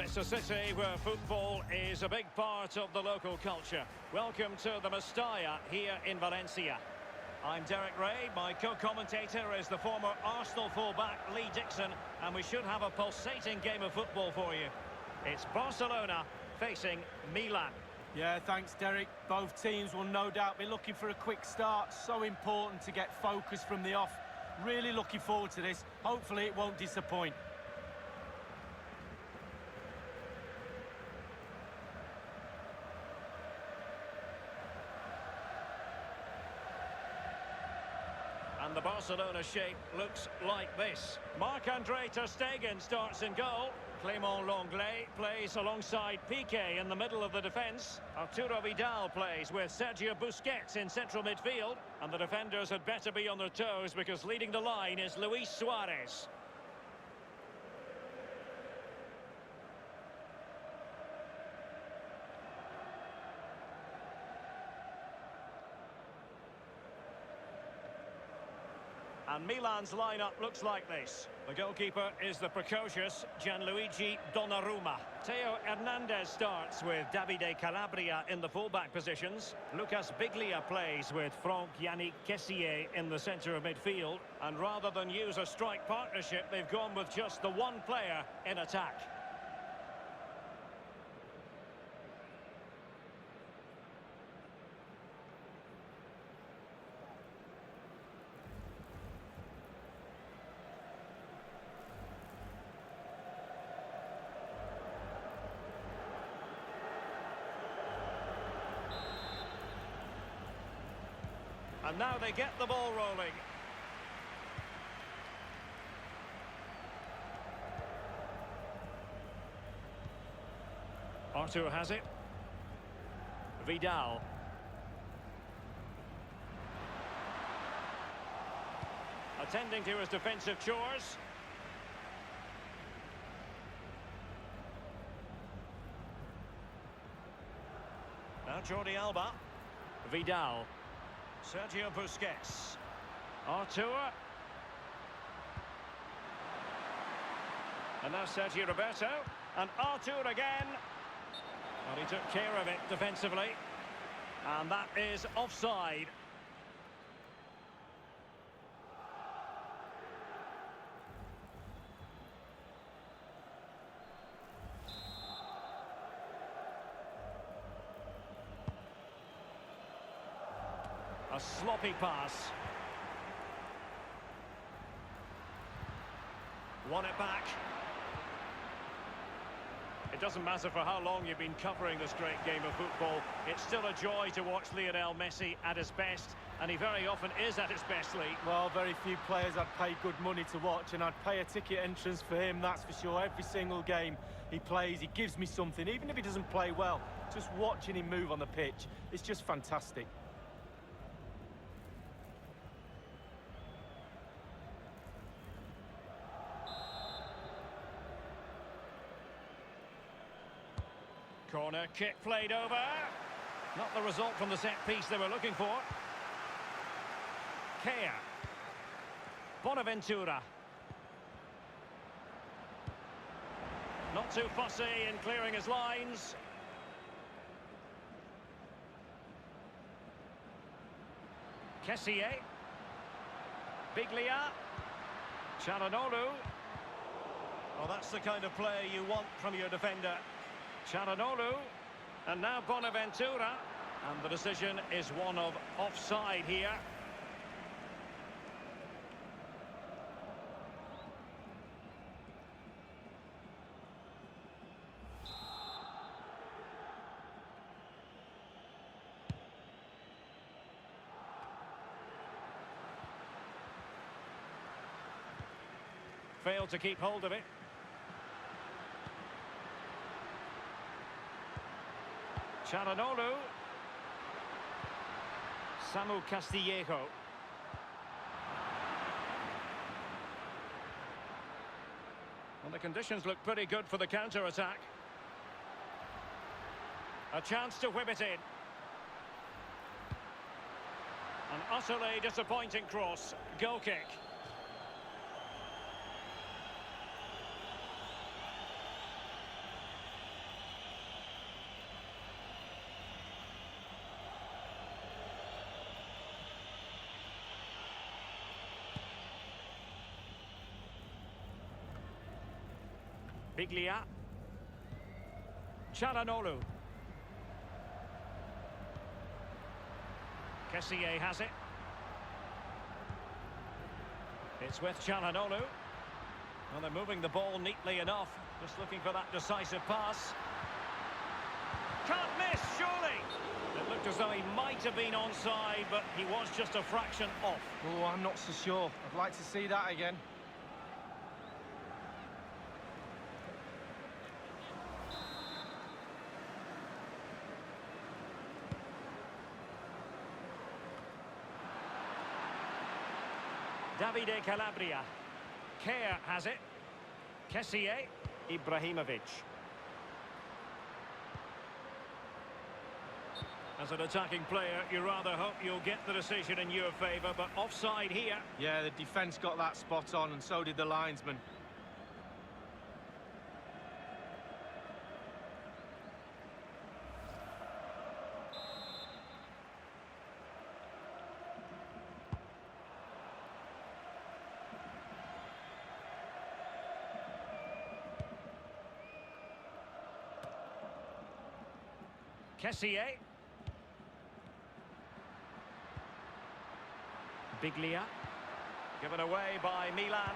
it's a city where football is a big part of the local culture. Welcome to the Mestalla here in Valencia. I'm Derek Ray, my co-commentator is the former Arsenal fullback Lee Dixon, and we should have a pulsating game of football for you. It's Barcelona facing Milan. Yeah, thanks, Derek. Both teams will no doubt be looking for a quick start. So important to get focus from the off. Really looking forward to this. Hopefully it won't disappoint. And the Barcelona shape looks like this. Marc-Andre ter Stegen starts in goal. Clément Lenglet plays alongside Piqué in the middle of the defence. Arturo Vidal plays with Sergio Busquets in central midfield. And the defenders had better be on their toes because leading the line is Luis Suarez. And Milan's lineup looks like this. The goalkeeper is the precocious Gianluigi Donnarumma. Theo Hernandez starts with Davide Calabria in the fullback positions. Lucas Biglia plays with Franck Yannick Kessié in the centre of midfield. And rather than use a strike partnership, they've gone with just the one player in attack. And now they get the ball rolling. Artur has it. Vidal. Attending to his defensive chores. Now Jordi Alba. Vidal. Sergio Busquets. Artur. And now Sergio Roberto. And Artur again. Well, he took care of it defensively. And that is offside. A sloppy pass. Won it back. It doesn't matter for how long you've been covering this great game of football. It's still a joy to watch Lionel Messi at his best, and he very often is at his best, Lee. Well, very few players I'd pay good money to watch, and I'd pay a ticket entrance for him, that's for sure. Every single game he plays, he gives me something, even if he doesn't play well. Just watching him move on the pitch, it's just fantastic. Corner kick played over. Not the result from the set piece they were looking for. Kea. Bonaventura. Not too fussy in clearing his lines. Kessié. Biglia. Çalhanoğlu. Well, that's the kind of play you want from your defender. Çalhanoğlu, and now Bonaventura, and the decision is one of offside here. Failed to keep hold of it. Çalhanoğlu. Samu Castillejo. Well, the conditions look pretty good for the counter-attack. A chance to whip it in. An utterly disappointing cross. Goal kick. Biglia. Çalhanoğlu. Kessié has it. It's with Çalhanoğlu. Well, they're moving the ball neatly enough. Just looking for that decisive pass. Can't miss, surely. It looked as though he might have been onside, but he was just a fraction off. Oh, I'm not so sure. I'd like to see that again. Davide Calabria. Kerr has it. Kessié. Ibrahimovic. As an attacking player, you rather hope you'll get the decision in your favour, but offside here. Yeah, the defence got that spot on, and so did the linesman. Kessié. Biglia. Given away by Milan.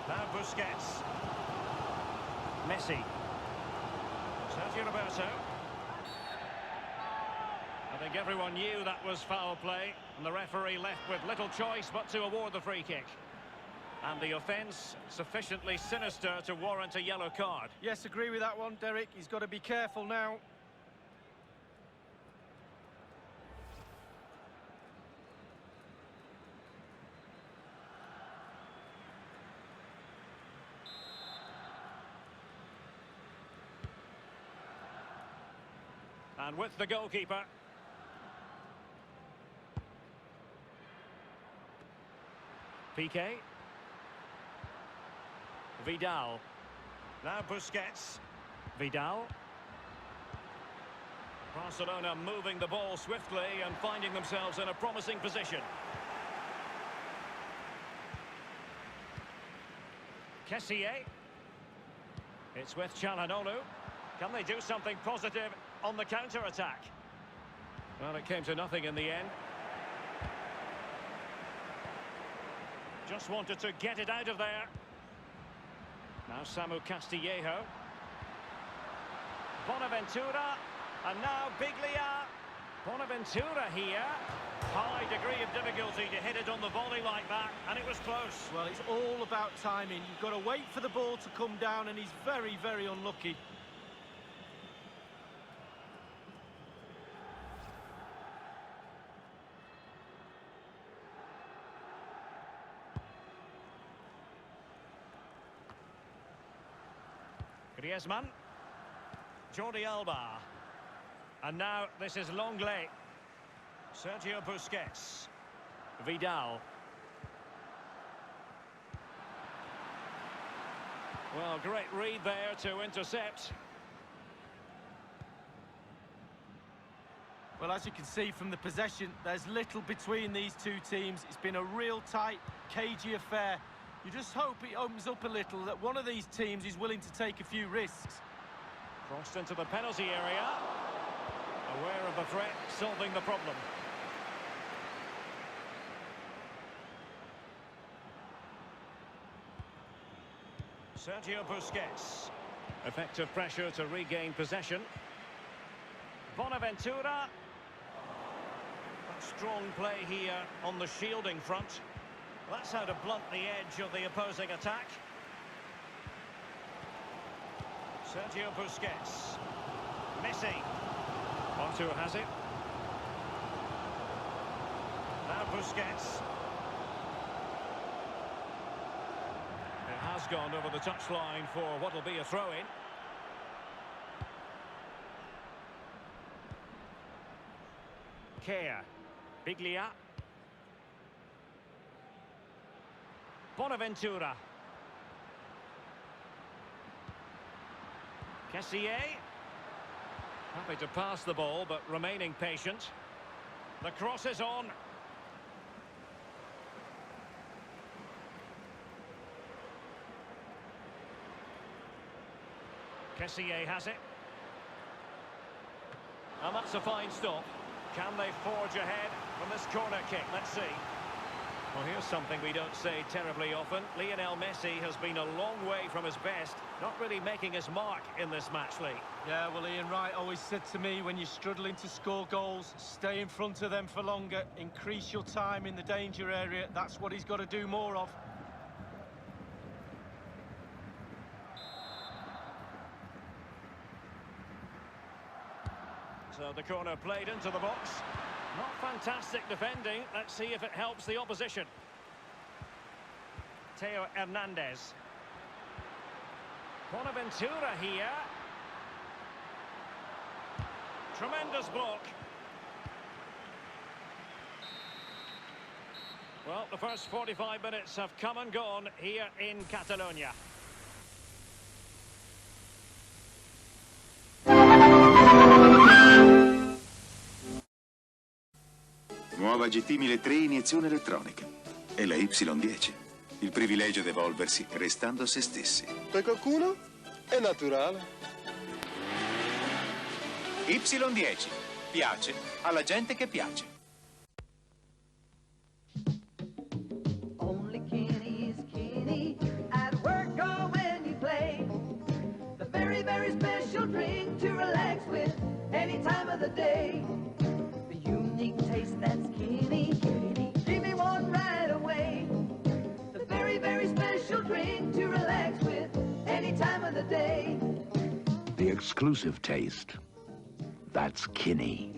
Now Busquets. Messi. Sergio Roberto. I think everyone knew that was foul play, and the referee left with little choice but to award the free kick. And the offence sufficiently sinister to warrant a yellow card. Yes, agree with that one, Derek. He's got to be careful now. And with the goalkeeper. Piqué. Vidal. Now Busquets. Vidal. Barcelona moving the ball swiftly and finding themselves in a promising position. Kessié. It's with Çalhanoğlu. Can they do something positive on the counter-attack? Well, it came to nothing in the end. Just wanted to get it out of there. Now Samu Castillejo. Bonaventura. And now Biglia. Bonaventura here. High degree of difficulty to hit it on the volley like that, and it was close. Well, it's all about timing. You've got to wait for the ball to come down, and he's very, very unlucky. Griezmann. Jordi Alba. And now this is Longley. Sergio Busquets. Vidal. Well, great read there to intercept. Well, as you can see from the possession, there's little between these two teams. It's been a real tight, cagey affair. You just hope it opens up a little, that one of these teams is willing to take a few risks. Crossed into the penalty area. Aware of the threat, solving the problem. Sergio Busquets. Effective pressure to regain possession. Bonaventura. Strong play here on the shielding front. That's how to blunt the edge of the opposing attack. Sergio Busquets. Messi. Onto has it. Now Busquets. It has gone over the touchline for what will be a throw-in. Kerr. Biglia. Bonaventura. Kessié. Happy to pass the ball, but remaining patient. The cross is on. Kessié has it. And that's a fine stop. Can they forge ahead from this corner kick? Let's see. Well, here's something we don't say terribly often. Lionel Messi has been a long way from his best, not really making his mark in this match, Lee. Yeah, well, Ian Wright always said to me, when you're struggling to score goals, stay in front of them for longer, increase your time in the danger area. That's what he's got to do more of. So the corner played into the box. Not fantastic defending. Let's see if it helps the opposition. Theo Hernandez. Bonaventura here. Tremendous block. Well, the first 45 minutes have come and gone here in Catalonia. Nuova GT 1003 iniezione elettronica. È la Y10. Il privilegio di evolversi restando se stessi. Per qualcuno è naturale. Y10. Piace alla gente che piace. Only Kenny is Kenny at work or when you play. The very, very special drink to relax with any time of the day. The unique taste that's Kenny. Give me one right away. The very, very special drink to relax with any time of the day. The exclusive taste. That's Kinney.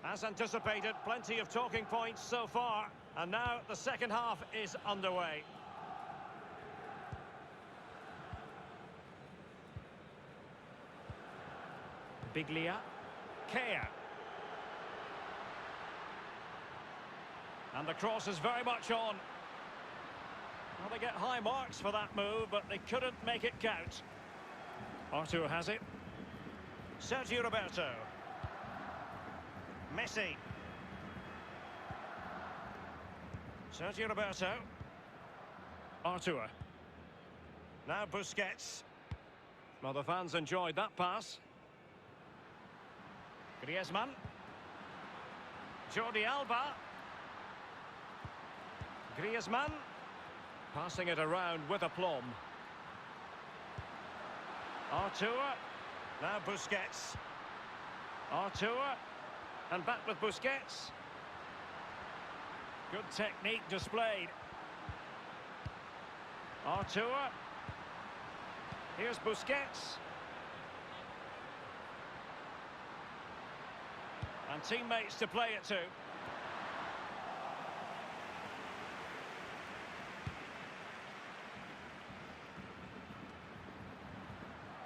As anticipated, plenty of talking points so far, and now the second half is underway. Biglia, Kea. And the cross is very much on. Well, they get high marks for that move, but they couldn't make it count. Artur has it. Sergio Roberto. Messi. Sergio Roberto. Artur. Now Busquets. Well, the fans enjoyed that pass. Griezmann. Jordi Alba. Griezmann. Passing it around with aplomb. Artur. Now Busquets. Artur. And back with Busquets. Good technique displayed. Artur. Here's Busquets. And teammates to play it to.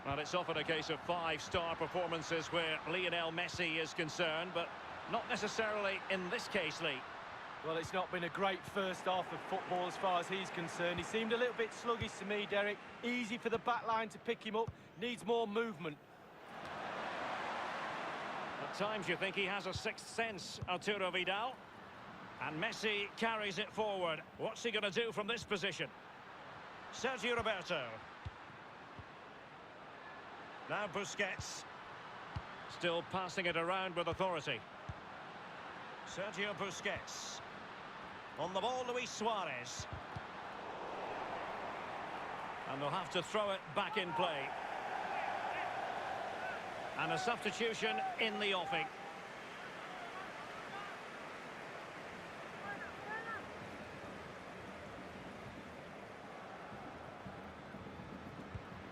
Well, it's often a case of five-star performances where Lionel Messi is concerned, but not necessarily in this case, Lee. Well, it's not been a great first half of football as far as he's concerned. He seemed a little bit sluggish to me, Derek. Easy for the back line to pick him up. Needs more movement. At times you think he has a sixth sense, Arturo Vidal. And Messi carries it forward. What's he going to do from this position? Sergio Roberto. Now Busquets. Still passing it around with authority. Sergio Busquets. On the ball, Luis Suarez. And they'll have to throw it back in play. And a substitution in the offing.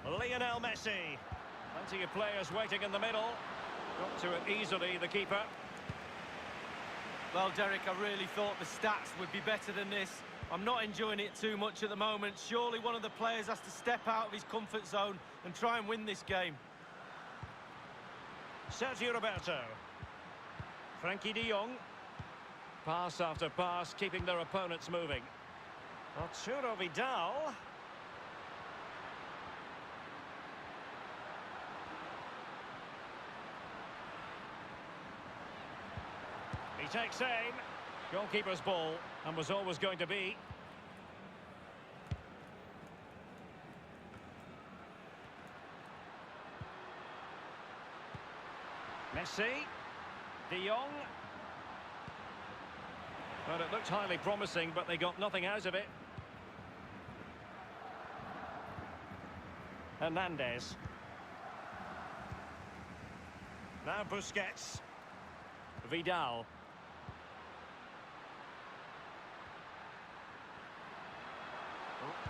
Lionel Messi. Plenty of players waiting in the middle. Got to it easily, the keeper. Well, Derek, I really thought the stats would be better than this. I'm not enjoying it too much at the moment. Surely one of the players has to step out of his comfort zone and try and win this game. Sergio Roberto. Frankie de Jong. Pass after pass, keeping their opponents moving. Arturo Vidal. He takes aim. Goalkeeper's ball, and was always going to be. Messi. De Jong. Well, it looked highly promising, but they got nothing out of it. Hernandez. Now Busquets. Vidal.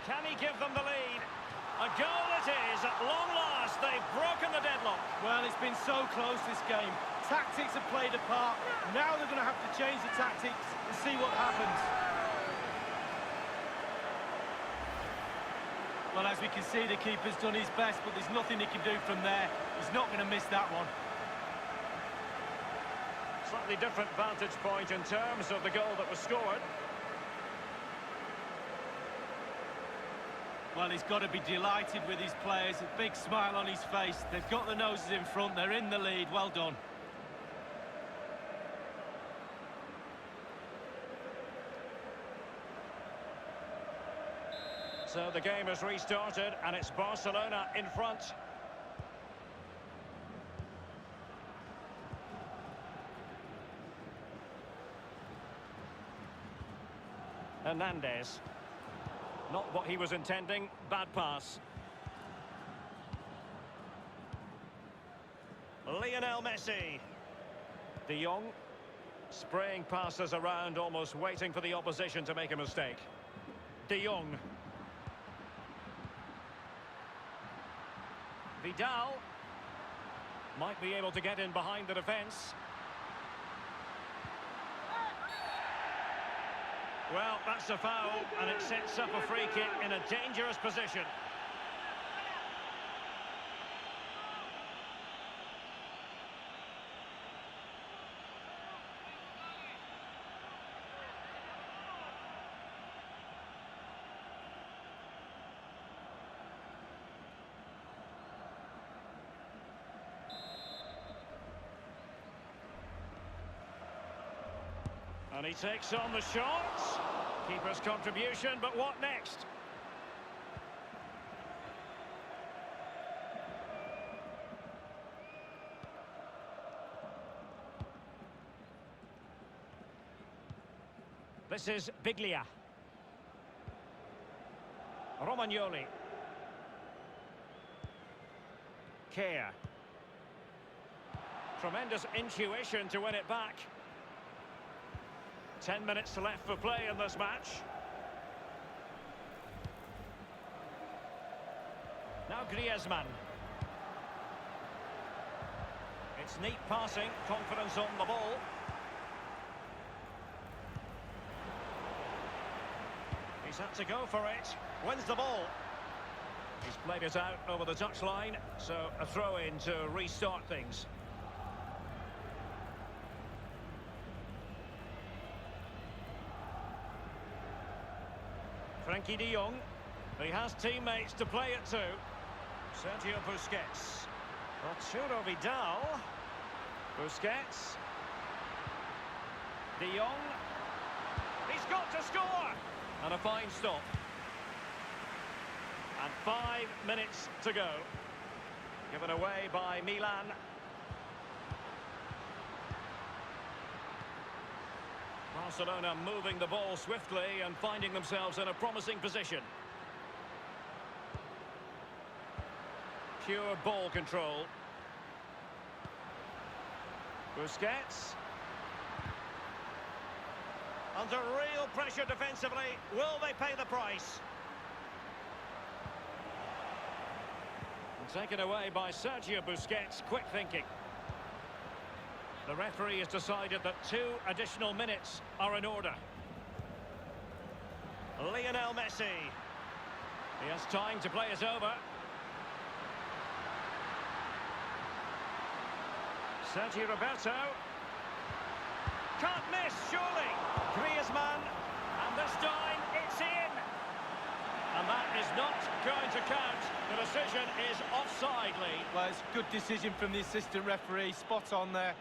Can he give them the lead? A goal it is, at long last. They've broken the deadlock. Well, it's been so close, this game. Tactics have played a part. Now they're going to have to change the tactics and see what happens. Well, as we can see, the keeper's done his best, but there's nothing he can do from there. He's not going to miss that one. Slightly different vantage point in terms of the goal that was scored. Well, he's got to be delighted with his players. A big smile on his face. They've got the noses in front. They're in the lead. Well done. So the game has restarted, and it's Barcelona in front. Hernandez. Not what he was intending. Bad pass. Lionel Messi. De Jong. Spraying passes around, almost waiting for the opposition to make a mistake. De Jong. Vidal. Might be able to get in behind the defence. Well, that's a foul, and it sets up a free kick in a dangerous position. And he takes on the shot. Keeper's contribution, but what next? This is Biglia. Romagnoli. Care. Tremendous intuition to win it back. 10 minutes left for play in this match. Now Griezmann. It's neat passing, confidence on the ball. He's had to go for it. Wins the ball. He's played it out over the touchline, so a throw-in to restart things. Frankie de Jong. He has teammates to play it to. Sergio Busquets. Arturo Vidal. Busquets. De Jong. He's got to score! And a fine stop. And 5 minutes to go. Given away by Milan. Barcelona moving the ball swiftly and finding themselves in a promising position. Pure ball control. Busquets. Under real pressure defensively. Will they pay the price? And taken away by Sergio Busquets. Quick thinking. The referee has decided that 2 additional minutes are in order. Lionel Messi. He has time to play it over. Sergio Roberto. Can't miss, surely. Griezmann. And this time, it's in. And that is not going to count. The decision is offside, Lee. Well, it's a good decision from the assistant referee. Spot on there.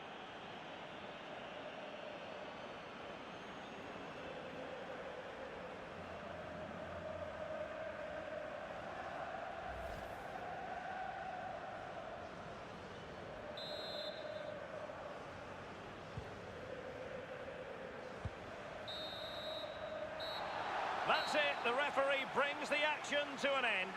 That's it. The referee brings the action to an end.